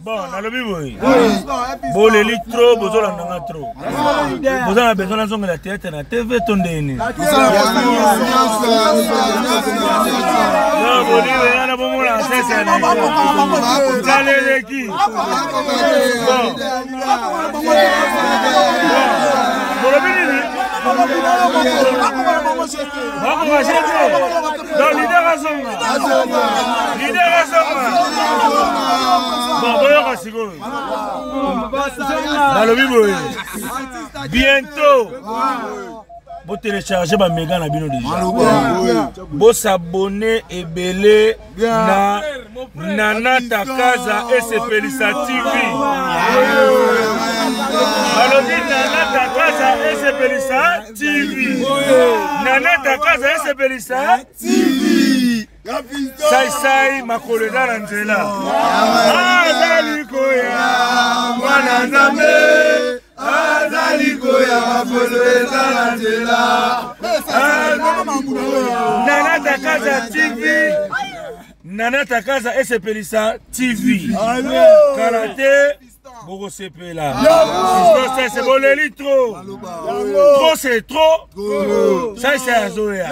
Bon, dans le biboui. Bon, les litres trop, besoin d'en avoir trop. Vous avez besoin d'en la tête, la TV tondée. Non, vous dites, il y a un bon moment, c'est ça. Vous allez les qui? Bon, le biboui. Dans l'idée bientôt, vous téléchargez ma méga na bino déjà. Vous s'abonner et belé na Nana Takaza et ses Pelissa TV. Alors dit Nana Takaza et ses Pelissa TV. Nana Takaza et ses Pelissa TV. Sai makoleda Angela. Azalikoya mwana nzambe. Azalikoya makoleda Angela. Nana Takaza TV. Nana Takaza et ses Pelissa TV. Karaté. Bogo Sepela. C'est bon les litres. Trop c'est trop. Ça c'est Azoya.